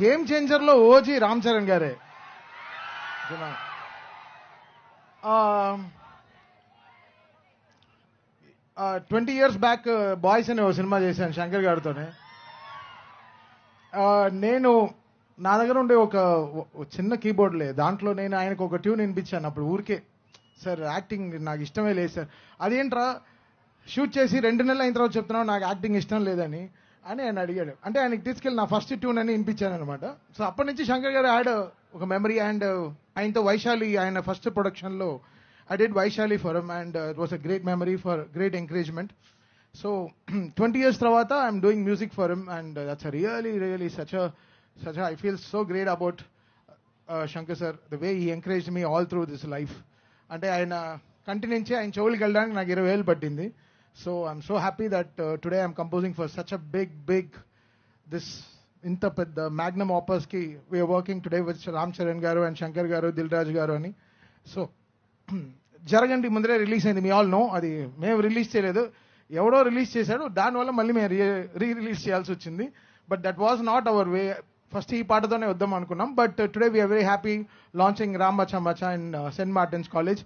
Game చేంజర్లో OG Ram Charan గారే. 20 years back boys అనే ఒక సినిమా చేశాను శంకర్ గారితోనే. నేను నా దగ్గర ఉండే ఒక చిన్న కీబోర్డ్ లేదు, దాంట్లో నేను ఆయనకు ఒక ట్యూన్ వినిపించాను. అప్పుడు ఊరికే సార్ యాక్టింగ్ నాకు ఇష్టమే లేదు సార్. అదేంట్రా షూట్ చేసి 2 నెలలు అయిన తర్వాత చెప్తున్నావు నాకు యాక్టింగ్ ఇష్టం లేదని అని ఆయన అడిగాడు. అంటే ఆయనకి తీసుకెళ్ళి నా ఫస్ట్ ట్యూన్ అని వినిపించాను అనమాట. సో అప్పటి నుంచి శంకర్ గారు యాడ్ ఒక మెమరీ. అండ్ ఆయనతో వైశాలి ఆయన ఫస్ట్ ప్రొడక్షన్లో I did Vaishali for him, and it was a great memory for great encouragement. So 20 years తర్వాత I'm doing music for him, and that's a really such a I feel so great about Shankar sir, the way he encouraged me all through this life. అంటే ఆయన కంటిన్యూంచి ఆయన చెవులకి వెళ్ళడానికి నాకు 20 ఏళ్ళు పట్టింది. So I'm so happy that today I'm composing for such a big this ఇంత పెద్ద magnum opus కి we are working today with Ram Charan garu and Shankar garu, Dil Raj garu అని. So జరగండి ముందరే రిలీజ్ అయింది, me all know. అది మేము release చేయలేదు, ఎవడో రిలీజ్ చేశాడు, దానివల్ల మళ్ళీ మేము రిలీజ్ చేయాల్సి వచ్చింది. But that was not our way. First ఈ పాటతోనే వద్దాం అనుకున్నాం. But today we are very happy launching రామ్ మచ్చా మచ్చా in Saint Martin's college.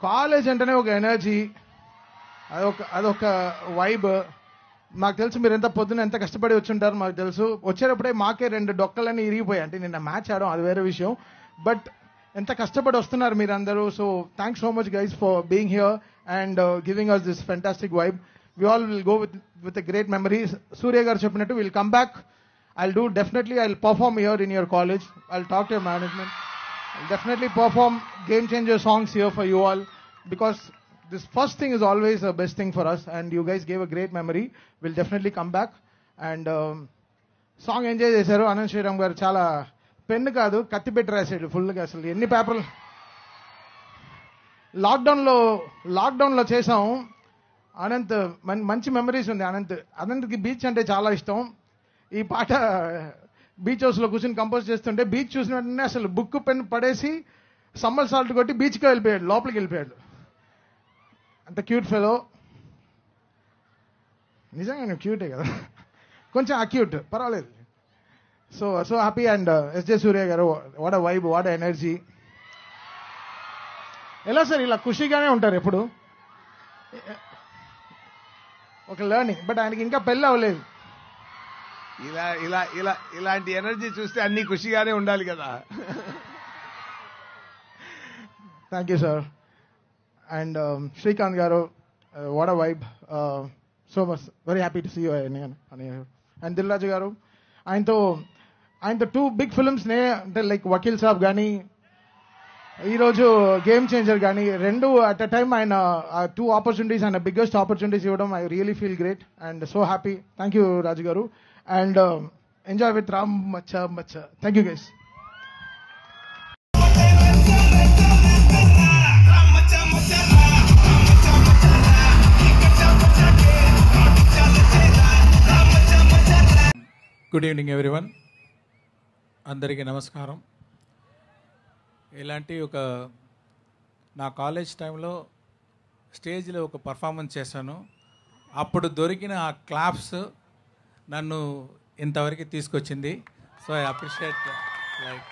College అంటేనే ఒక ఎనర్జీ, అదొక వైబ్. మాకు తెలుసు మీరు ఎంత పొద్దున ఎంత కష్టపడి వచ్చి ఉంటారు, మాకు తెలుసు. వచ్చేటప్పుడే మాకే 2 డొక్కలన్నీ ఇరిగిపోయాయి. అంటే నిన్న మ్యాచ్ ఆడడం అది వేరే విషయం, బట్ ఎంత కష్టపడి వస్తున్నారు మీరందరూ. So thanks so much guys for being here and giving us this fantastic vibe. We all will go with a great memory. Surya గారు చెప్పినట్టు will come back. I'll perform here in your college. I'll talk to your management. I'll definitely perform game changer songs here for you all, because this first thing is always the best thing for us, and you guys gave a great memory. We'll definitely come back and song enjoy చేశారు. అనంత్ శ్రీరామ్ గారు చాలా pen కాదు కత్తి పెట్టి రాసాడు ఫుల్గా. అసలు ఎన్ని పేపర్లు లాక్డౌన్లో చేసాం. అనంత్ మంచి మెమరీస్ ఉంది. అనంత్కి బీచ్ అంటే చాలా ఇష్టం. ఈ పాట బీచ్ హౌస్లో కూర్చొని కంపోజ్ చేస్తుంటే బీచ్ చూసిన వెంటనే అసలు బుక్ పెన్ పడేసి సమ్మర్ సాల్ట్ కొట్టి బీచ్కి వెళ్ళిపోయాడు, లోపలికి వెళ్ళిపోయాడు. అంత క్యూట్ ఫెలో. నిజంగా క్యూటే కదా, కొంచెం అక్యూట్, పర్వాలేదు. So happy. అండ్ ఎస్జే సూర్య గారు, what a vibe, what a energy. ఎలా సార్ ఇలా ఖుషిగానే ఉంటారు ఎప్పుడు? ఒక లెర్నింగ్. బట్ ఆయనకి ఇంకా పెళ్ళి అవ్వలేదు. ఇలాంటి ఎనర్జీ చూస్తే అన్ని ఖుషిగానే ఉండాలి కదా. Thank you sir. And Srikanth గారు, what a vibe. So much very happy to see you. And Dil Raju గారు, ఆయనతో 2 బిగ్ ఫిల్మ్స్ అంటే లైక్ వకీల్ సాబ్ కానీ ఈరోజు గేమ్ చేంజర్ కానీ 2 అట్ అ టైమ్ ఆయన 2 ఆపర్చునిటీస్, ఆయన బిగ్గెస్ట్ ఆపర్చునిటీస్ ఇవ్వడం, I really feel great and so happy. Thank you Raju గారు. అండ్ ఎంజాయ్ విత్ రామ్ మచ్చా మచ్చా. Thank you guys. Good evening everyone. అందరికీ నమస్కారం. ఇలాంటి నా కాలేజ్ టైంలో స్టేజ్లో ఒక పర్ఫార్మెన్స్ చేశాను. అప్పుడు దొరికిన ఆ క్లాప్స్ నన్ను ఇంతవరకు తీసుకొచ్చింది. So I appreciate. లైక్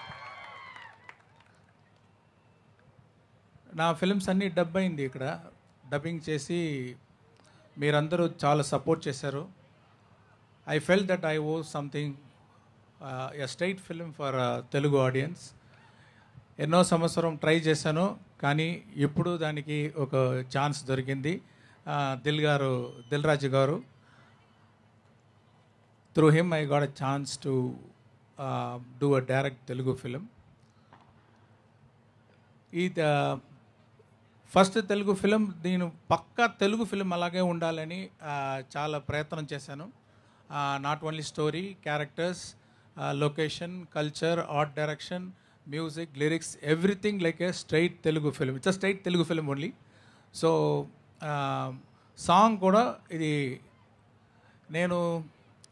నా ఫిల్మ్స్ అన్నీ డబ్ అయింది, ఇక్కడ డబ్బింగ్ చేసి మీరందరూ చాలా సపోర్ట్ చేశారు. I felt that I owe something, a straight film for Telugu audience. ఎన్నో సంవత్సరం ట్రై చేశాను, కానీ ఇప్పుడు దానికి ఒక ఛాన్స్ దొరికింది. దిల్ రాజు గారు, through him I got a chance to do a direct Telugu film. ఈ ఫస్ట్ తెలుగు ఫిలిం, దీని పక్కా తెలుగు ఫిలిం అలాగే ఉండాలని చాలా ప్రయత్నం చేశాను. Not only story, characters, location, culture, art direction, music, lyrics, everything like a straight Telugu film. It's a straight Telugu film only. So, song kuda idi nenu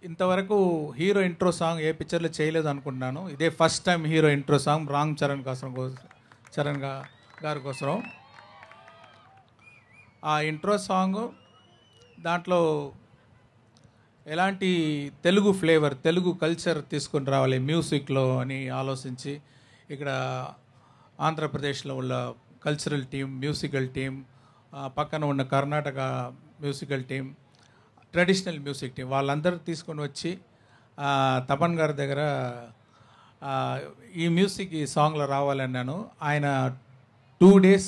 ఇంతవరకు hero intro song ఏ పిక్చర్లో చేయలేదు అనుకుంటున్నాను. ఇదే first time hero intro song Ram Charan గారి కోసం. ఆ intro song దాంట్లో ఎలాంటి తెలుగు ఫ్లేవర్, తెలుగు కల్చర్ తీసుకొని రావాలి మ్యూజిక్లో అని ఆలోచించి ఇక్కడ ఆంధ్రప్రదేశ్లో ఉన్న కల్చరల్ టీం, మ్యూజికల్ టీం, పక్కన ఉన్న Karnataka musical team, traditional music team వాళ్ళందరూ తీసుకొని వచ్చి తపన్ గారి దగ్గర ఈ మ్యూజిక్ ఈ సాంగ్లో రావాలన్నాను. ఆయన 2 days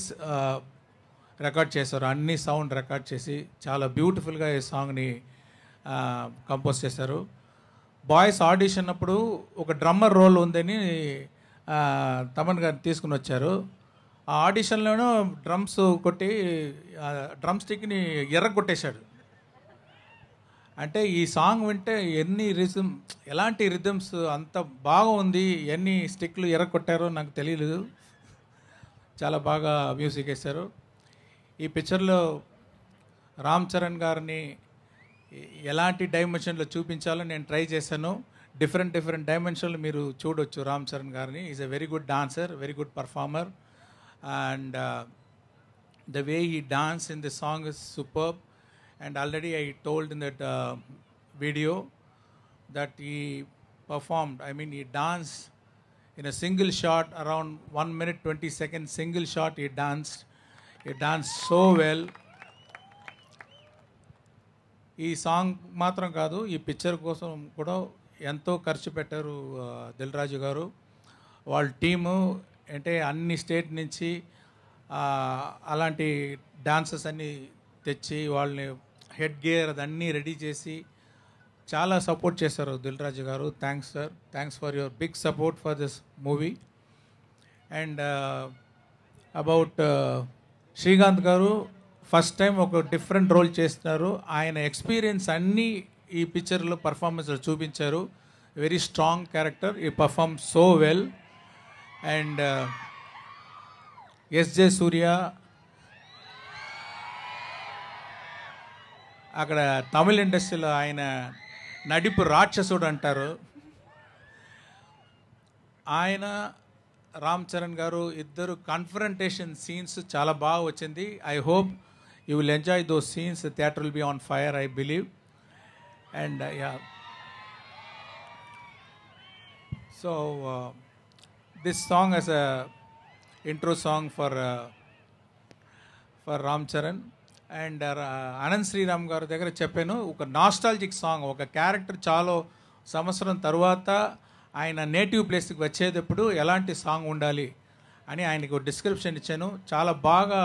రికార్డ్ చేశారు. అన్ని సౌండ్ రికార్డ్ చేసి చాలా బ్యూటిఫుల్గా ఈ సాంగ్ని కంపోజ్ చేశారు. బాయ్స్ ఆడిషన్ అప్పుడు ఒక డ్రమ్మర్ రోల్ ఉందని తమన్ గారిని తీసుకుని వచ్చారు. ఆ ఆడిషన్లోనూ డ్రమ్స్ కొట్టి డ్రమ్ స్టిక్ని ఎర్రగొట్టేశాడు. అంటే ఈ సాంగ్ వింటే ఎలాంటి రిథమ్స్ అంత బాగుంది, ఎన్ని స్టిక్లు ఎర్రగొట్టారో నాకు తెలియలేదు. చాలా బాగా మ్యూజిక్ వేశారు. ఈ పిక్చర్లో రామ్ చరణ్ గారిని ఎలాంటి డైమెన్షన్లో చూపించాలో నేను ట్రై చేశాను. డిఫరెంట్ డైమెన్షన్లు మీరు చూడొచ్చు రామ్ చరణ్ గారిని. Is a very good dancer, very good performer, and the way he dance in the song is superb. And already I told in that video that he performed, I mean he danced in a single shot, around 1 minute 20 seconds, single shot he danced so well. ఈ song మాత్రం కాదు, ఈ picture కోసం కూడా ఎంతో ఖర్చు పెట్టారు దిల్ రాజు గారు. వాళ్ళ టీము అంటే అన్ని స్టేట్ నుంచి అలాంటి డాన్సర్స్ అన్నీ తెచ్చి వాళ్ళని హెడ్ గేర్ అదన్నీ రెడీ చేసి చాలా సపోర్ట్ చేశారు దిల్ రాజు గారు. Thanks sir, thanks for your big support for this movie. And about Srikanth గారు ఫస్ట్ టైం ఒక డిఫరెంట్ రోల్ చేస్తున్నారు. ఆయన ఎక్స్పీరియన్స్ అన్నీ ఈ పిక్చర్లో పర్ఫార్మెన్స్లో చూపించారు. వెరీ స్ట్రాంగ్ క్యారెక్టర్, ఈ perform so well. And SJ Surya అక్కడ తమిళ ఇండస్ట్రీలో ఆయన నడిపు రాక్షసుడు అంటారు. ఆయన రామ్ చరణ్ గారు ఇద్దరు కన్ఫరంటేషన్ సీన్స్ చాలా బాగా వచ్చింది. I hope you will enjoy those scenes. Theatre will be on fire, I believe. And ya, so this song as a intro song for Ram Charan. And Anant Sriram గారి దగ్గర చెప్పాను, ఒక నాస్టాలజిక్ సాంగ్, ఒక క్యారెక్టర్ చాలా సంవత్సరం తర్వాత ఆయన నేటివ్ ప్లేస్కి వచ్చేటప్పుడు ఎలాంటి సాంగ్ ఉండాలి అని ఆయనకు డిస్క్రిప్షన్ ఇచ్చాను. చాలా బాగా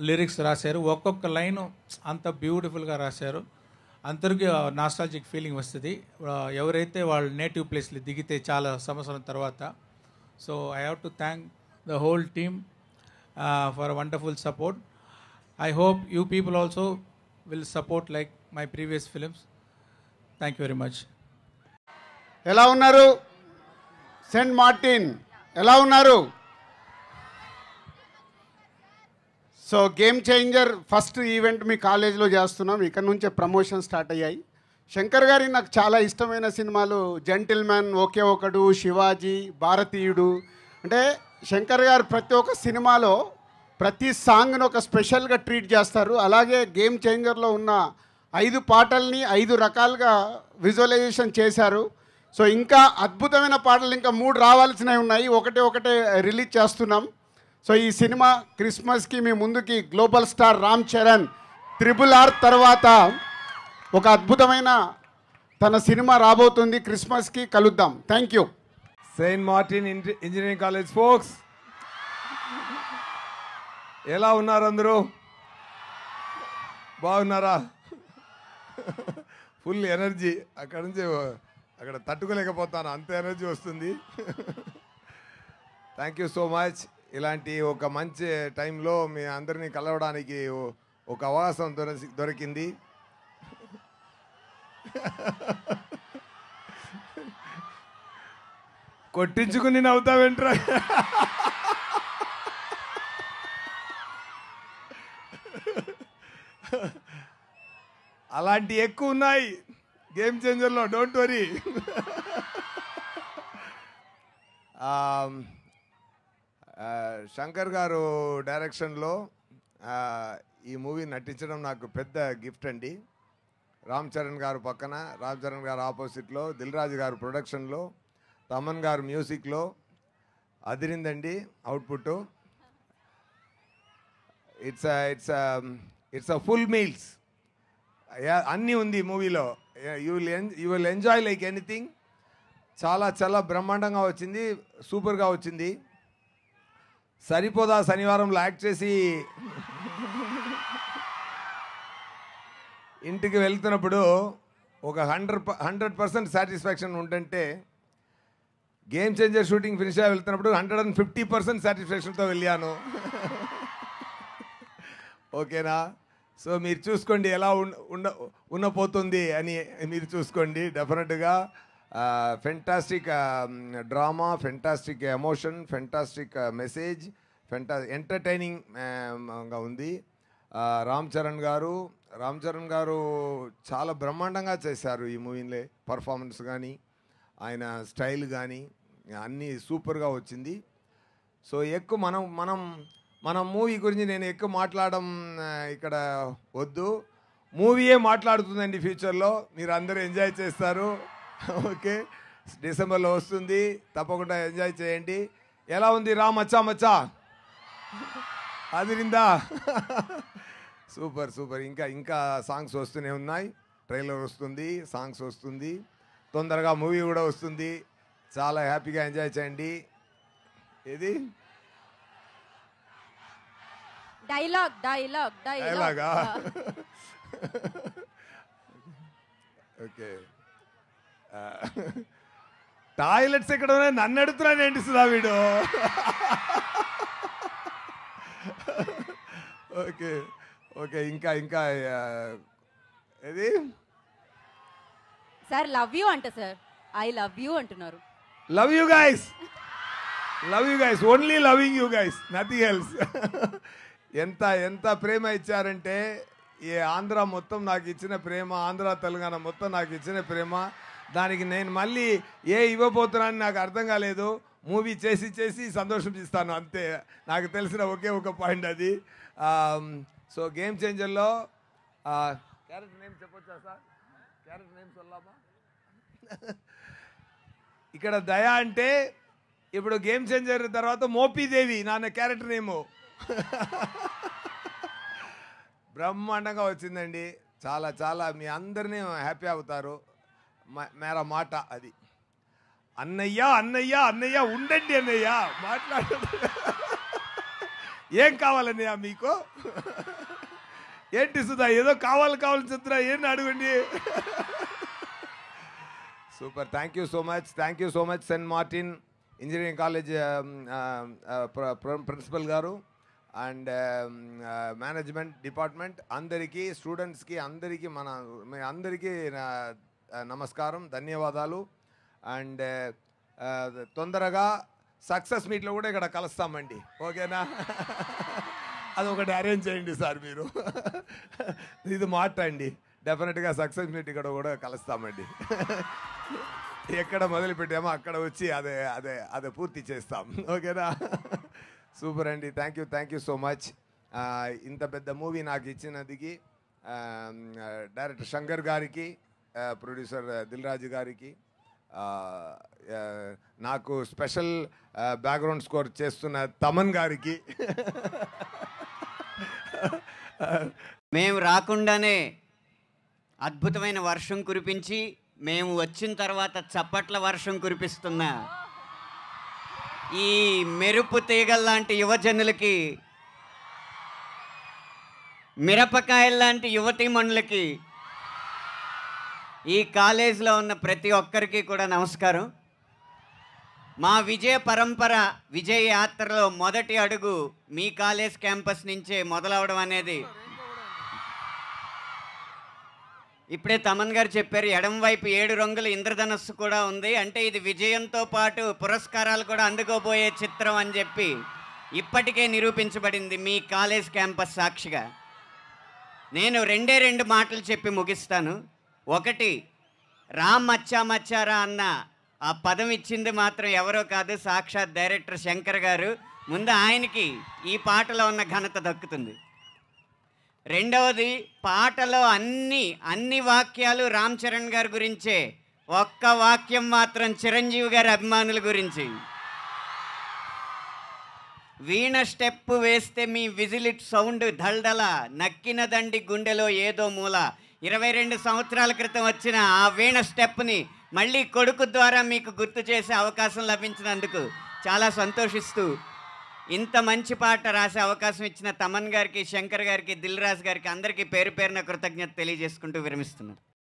లిరిక్స్ రాశారు. ఒక్కొక్క లైను అంత బ్యూటిఫుల్గా రాశారు. అందరికీ నాస్టాలజిక్ ఫీలింగ్ వస్తుంది ఎవరైతే వాళ్ళ నేటివ్ ప్లేస్లో దిగితే చాలా సంవత్సరం తర్వాత. So I have to thank the whole team for wonderful support. I hope you people also will support like my previous films. Thank you very much. ఎలా ఉన్నారు సెయింట్ మార్టిన్? ఎలా ఉన్నారు? So game changer first event మీ కాలేజీలో చేస్తున్నాం. ఇక్కడ నుంచే promotion start అయ్యాయి. శంకర్ గారి నాకు చాలా ఇష్టమైన సినిమాలు జెంటిల్మెన్, ఒకే ఒకడు, శివాజీ, భారతీయుడు. అంటే శంకర్ గారు ప్రతి ఒక్క సినిమాలో ప్రతి సాంగ్ను ఒక స్పెషల్గా ట్రీట్ చేస్తారు. అలాగే గేమ్ చేంజర్లో ఉన్న 5 పాటల్ని 5 రకాలుగా విజువలైజేషన్ చేశారు. సో ఇంకా అద్భుతమైన పాటలు ఇంకా 3 రావాల్సినవి ఉన్నాయి. ఒకటే రిలీజ్ చేస్తున్నాం. సో ఈ సినిమా క్రిస్మస్కి మీ ముందుకి global star Ram Charan RRR తర్వాత ఒక అద్భుతమైన తన సినిమా రాబోతుంది. క్రిస్మస్కి కలుద్దాం. Thank you. Saint Martin engineering college folks, ఎలా ఉన్నారు అందరూ? బాగున్నారా? Full energy. అక్కడ నుంచి అక్కడ తట్టుకోలేకపోతాను, అంత ఎనర్జీ వస్తుంది. Thank you so much. ఇలాంటి ఒక మంచి టైంలో మీ అందరినీ కలవడానికి ఒక అవకాశం దొరికింది. కొట్టించుకుని నవ్వుతావేంట్రా? అలాంటి ఎక్కువ ఉన్నాయి గేమ్ చేంజర్లో, డోంట్ వరీ. శంకర్ గారు డైరెక్షన్లో ఈ మూవీ నటించడం నాకు పెద్ద గిఫ్ట్ అండి. రామ్ చరణ్ గారు పక్కన, రామ్ చరణ్ గారు ఆపోజిట్లో, దిల్ రాజు గారు ప్రొడక్షన్లో, తమన్ గారు మ్యూజిక్లో అదిరిందండి output. It's a full meals, అన్నీ ఉంది మూవీలో. You will enjoy like anything. చాలా చాలా బ్రహ్మాండంగా వచ్చింది, సూపర్గా వచ్చింది. సరిపోదా శనివారంలో యాక్ట్ చేసి ఇంటికి వెళ్తున్నప్పుడు ఒక 100% సాటిస్ఫాక్షన్ ఉంటుంటే, గేమ్ చేంజర్ షూటింగ్ ఫినిష్ అయ్యి వెళ్తున్నప్పుడు 150% సాటిస్ఫాక్షన్తో వెళ్ళాను. ఓకేనా? సో మీరు చూసుకోండి ఎలా ఉండపోతుంది అని మీరు చూసుకోండి. డెఫినెట్గా fantastic drama, fantastic emotion, fantastic message, ఎంటర్టైనింగ్గా ఉంది. రామ్ చరణ్ గారు చాలా బ్రహ్మాండంగా చేశారు ఈ మూవీలో. పర్ఫార్మెన్స్ కానీ, ఆయన స్టైల్ కానీ అన్నీ సూపర్గా వచ్చింది. సో ఎక్కువ మనం మూవీ గురించి నేను ఎక్కువ మాట్లాడడం ఇక్కడ వద్దు. మూవీయే మాట్లాడుతుందండి ఫ్యూచర్లో. మీరు అందరూ ఎంజాయ్ చేస్తారు. ఓకే, డిసెంబర్లో వస్తుంది, తప్పకుండా ఎంజాయ్ చేయండి. ఎలా ఉంది రా మచ్చా మచ్చా? అదిరిందా? Super super. ఇంకా సాంగ్స్ వస్తూనే ఉన్నాయి. ట్రైలర్ వస్తుంది, సాంగ్స్ వస్తుంది, తొందరగా మూవీ కూడా వస్తుంది. చాలా హ్యాపీగా ఎంజాయ్ చేయండి. ఇది డైలాగా? ఓకే. టాయిలెట్స్ ఎక్కడ ఉన్నాయి నన్ను అడుగుతున్నాను ఏంటి సుధా వీడు? Okay okay. ఇంకా ఇది సార్ లవ్ యూ అంట సార్. ఐ లవ్ యూ అంటున్నారు. Love you guys, only loving you guys, nothing else. ఎంత ప్రేమ ఇచ్చారంటే, ఈ ఆంధ్ర మొత్తం నాకు ఇచ్చిన ప్రేమ, ఆంధ్ర తెలంగాణ మొత్తం నాకు ఇచ్చిన ప్రేమ, దానికి నేను మళ్ళీ ఇవ్వబోతున్నానని నాకు అర్థం కాలేదు. మూవీ చేసి సంతోషం ఇస్తాను అంతే. నాకు తెలిసిన ఒకే ఒక పాయింట్ అది. సో గేమ్ చేంజర్లో క్యారెక్టర్ నేమ్ చెప్పొచ్చా సార్? క్యారెక్టర్ నేమ్ సొల్లామా? ఇక్కడ దయ అంటే ఇప్పుడు గేమ్ చేంజర్ తర్వాత మోపీదేవి నాన్న క్యారెక్టర్ నేమో. బ్రహ్మాండంగా వచ్చిందండి. చాలా చాలా మీ అందరినీ హ్యాపీ అవుతారు. మేరా మాట అది. అన్నయ్య ఉండండి అన్నయ్య, మాట్లాడు. ఏం కావాలన్నయ్య మీకు? ఏంటి సుధా ఏదో కావాలని చెప్తున్నా, ఏంటి అడగండి. Super. Thank you so much Saint Martin engineering college principal గారు అండ్ మేనేజ్మెంట్ డిపార్ట్మెంట్ అందరికీ, స్టూడెంట్స్కి అందరికీ, మీ అందరికీ నమస్కారం, ధన్యవాదాలు. అండ్ తొందరగా సక్సెస్ మీట్లో కూడా ఇక్కడ కలుస్తామండి. ఓకేనా? అదొకటి అరేంజ్ చేయండి సార్ మీరు. ఇది మాట అండి. డెఫినెట్గా సక్సెస్ మీట్ ఇక్కడ కూడా కలుస్తామండి. ఎక్కడ మొదలు పెట్టామో అక్కడ వచ్చి అదే పూర్తి చేస్తాం. ఓకేనా? సూపర్ అండి. Thank you so much. ఇంత పెద్ద మూవీ నాకు ఇచ్చినందుకు డైరెక్టర్ శంకర్ గారికి, ప్రొడ్యూసర్ దిల్ రాజు గారికి, నాకు స్పెషల్ బ్యాక్గ్రౌండ్ స్కోర్ చేస్తున్న తమన్ గారికి, మేము రాకుండానే అద్భుతమైన వర్షం కురిపించి మేము వచ్చిన తర్వాత చప్పట్ల వర్షం కురిపిస్తున్న ఈ మెరుపు తీగల్లాంటి యువజనులకి, మిరపకాయల్లాంటి యువతీమణులకి, ఈ కాలేజీలో ఉన్న ప్రతి ఒక్కరికి కూడా నమస్కారం. మా విజయ పరంపర, విజయ యాత్రలో మొదటి అడుగు మీ కాలేజ్ క్యాంపస్ నుంచే మొదలవడం అనేది ఇప్పుడే తమన్ గారు చెప్పారు. ఎడం వైపు 7 రంగుల ఇంద్రధనస్సు కూడా ఉంది. అంటే ఇది విజయంతో పాటు పురస్కారాలు కూడా అందుకోబోయే చిత్రం అని చెప్పి ఇప్పటికే నిరూపించబడింది మీ కాలేజ్ క్యాంపస్ సాక్షిగా. నేను 2 మాటలు చెప్పి ముగిస్తాను. ఒకటి, రామ్ మచ్చా మచ్చారా అన్న ఆ పదం ఇచ్చింది మాత్రం ఎవరో కాదు, సాక్షాత్ డైరెక్టర్ శంకర్ గారు. ముందు ఆయనకి ఈ పాటలో ఉన్న ఘనత దక్కుతుంది. రెండవది పాటలో అన్ని వాక్యాలు రామ్ చరణ్ గారి గురించే, ఒక్క వాక్యం మాత్రం చిరంజీవి గారి అభిమానుల గురించి. వీణ స్టెప్ వేస్తే మీ విజిలిట్ సౌండ్ దల్దల, నక్కిన దండి గుండెలో ఏదో మూల. 22 సంవత్సరాల క్రితం వచ్చిన ఆ వీణ స్టెప్ని మళ్ళీ కొడుకు ద్వారా మీకు గుర్తు చేసే అవకాశం లభించినందుకు చాలా సంతోషిస్తూ, ఇంత మంచి పాట రాసే అవకాశం ఇచ్చిన తమన్ గారికి, శంకర్ గారికి, దిల్ రాజు గారికి అందరికీ పేరు పేరున కృతజ్ఞత తెలియజేసుకుంటూ విరమిస్తున్నాను.